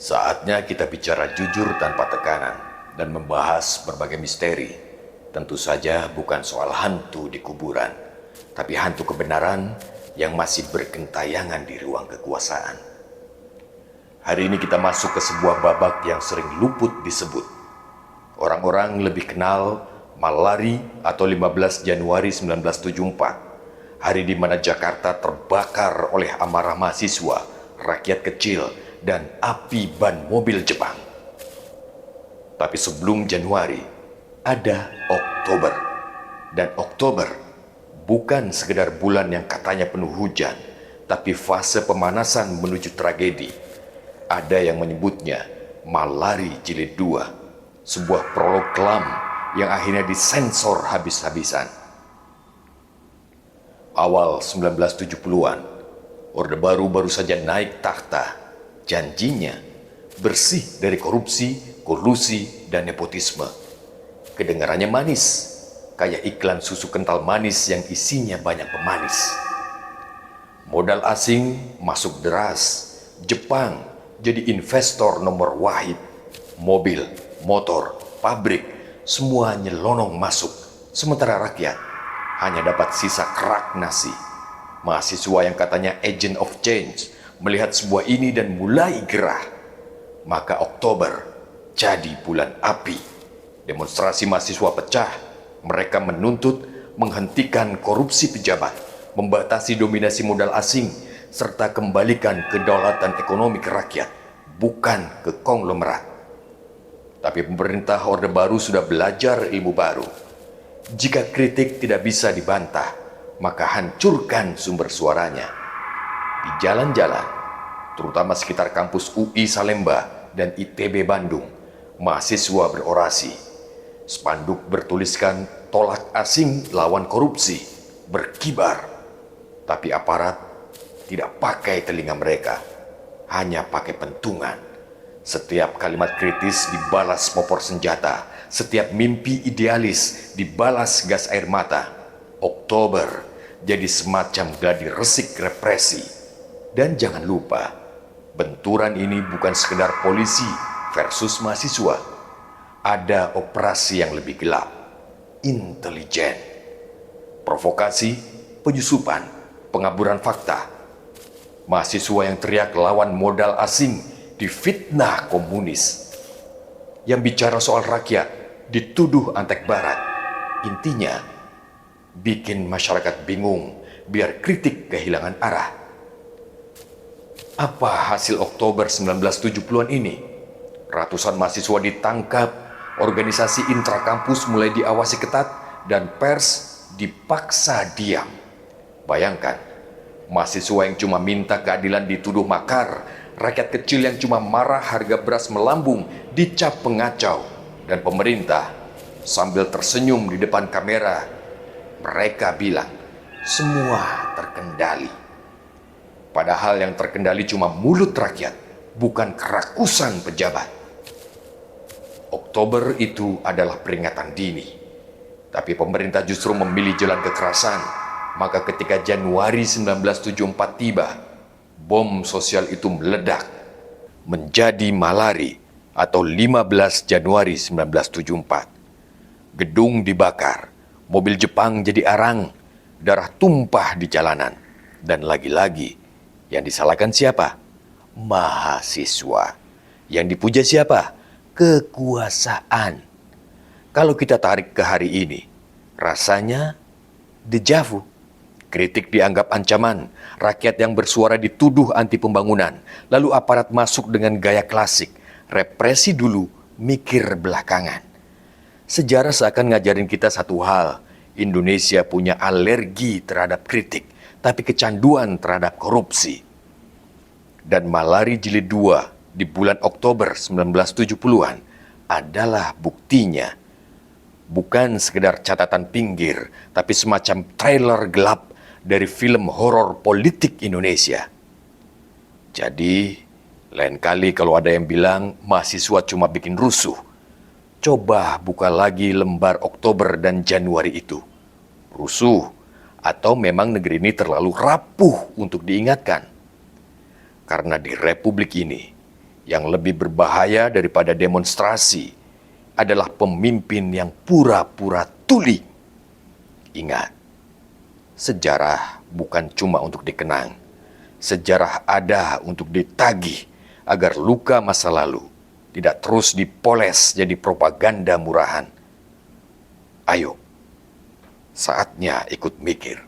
Saatnya kita bicara jujur tanpa tekanan dan membahas berbagai misteri. Tentu saja bukan soal hantu di kuburan, tapi hantu kebenaran yang masih bergentayangan di ruang kekuasaan. Hari ini kita masuk ke sebuah babak yang sering luput disebut. Orang-orang lebih kenal Malari atau 15 Januari 1974, hari di mana Jakarta terbakar oleh amarah mahasiswa, rakyat kecil, dan api ban mobil Jepang. Tapi sebelum Januari, ada Oktober. Dan Oktober bukan sekedar bulan yang katanya penuh hujan, tapi fase pemanasan menuju tragedi. Ada yang menyebutnya Malari Jilid 2, sebuah prolog kelam yang akhirnya disensor habis-habisan. Awal 1970-an, Orde Baru baru saja naik takhta. Janjinya bersih dari korupsi, kolusi, dan nepotisme. Kedengarannya manis, kayak iklan susu kental manis yang isinya banyak pemanis. Modal asing masuk deras. Jepang jadi investor nomor wahid. Mobil, motor, pabrik, semua nyelonong masuk. Sementara rakyat hanya dapat sisa kerak nasi. Mahasiswa yang katanya agent of change melihat sebuah ini dan mulai gerah. Maka Oktober jadi bulan api. Demonstrasi mahasiswa pecah. Mereka menuntut menghentikan korupsi pejabat, membatasi dominasi modal asing, serta kembalikan kedaulatan ekonomi ke rakyat, bukan ke konglomerat. Tapi pemerintah Orde Baru sudah belajar ilmu baru. Jika kritik tidak bisa dibantah, maka hancurkan sumber suaranya. Di jalan-jalan, terutama sekitar kampus UI Salemba dan ITB Bandung, mahasiswa berorasi. Spanduk bertuliskan tolak asing lawan korupsi berkibar. Tapi aparat tidak pakai telinga mereka, hanya pakai pentungan. Setiap kalimat kritis dibalas popor senjata, setiap mimpi idealis dibalas gas air mata. Oktober jadi semacam gladi resik represi. Dan jangan lupa, benturan ini bukan sekedar polisi versus mahasiswa. Ada operasi yang lebih gelap, intelijen, provokasi, penyusupan, pengaburan fakta. Mahasiswa yang teriak lawan modal asing difitnah komunis. Yang bicara soal rakyat dituduh antek barat. Intinya, bikin masyarakat bingung biar kritik kehilangan arah. Apa hasil Oktober 1970-an ini? Ratusan mahasiswa ditangkap, organisasi intrakampus mulai diawasi ketat, dan pers dipaksa diam. Bayangkan, mahasiswa yang cuma minta keadilan dituduh makar, rakyat kecil yang cuma marah harga beras melambung dicap pengacau, dan pemerintah sambil tersenyum di depan kamera, mereka bilang semua terkendali. Padahal yang terkendali cuma mulut rakyat, bukan kerakusan pejabat. Oktober itu adalah peringatan dini. Tapi pemerintah justru memilih jalan kekerasan. Maka ketika Januari 1974 tiba, bom sosial itu meledak. Menjadi Malari atau 15 Januari 1974. Gedung dibakar, mobil Jepang jadi arang, darah tumpah di jalanan. Dan lagi-lagi, yang disalahkan siapa? Mahasiswa. Yang dipuja siapa? Kekuasaan. Kalau kita tarik ke hari ini, rasanya dejavu. Kritik dianggap ancaman, rakyat yang bersuara dituduh anti pembangunan, lalu aparat masuk dengan gaya klasik, represi dulu, mikir belakangan. Sejarah seakan ngajarin kita satu hal, Indonesia punya alergi terhadap kritik, tapi kecanduan terhadap korupsi. Dan Malari Jilid 2 di bulan Oktober 1970-an adalah buktinya. Bukan sekedar catatan pinggir, tapi semacam trailer gelap dari film horor politik Indonesia. Jadi, lain kali kalau ada yang bilang mahasiswa cuma bikin rusuh, coba buka lagi lembar Oktober dan Januari itu. Rusuh atau memang negeri ini terlalu rapuh untuk diingatkan? Karena di republik ini, Yang lebih berbahaya daripada demonstrasi adalah pemimpin yang pura-pura tuli. Ingat, sejarah bukan cuma untuk dikenang. Sejarah ada untuk ditagih agar luka masa lalu tidak terus dipoles jadi propaganda murahan. Ayo, saatnya ikut mikir.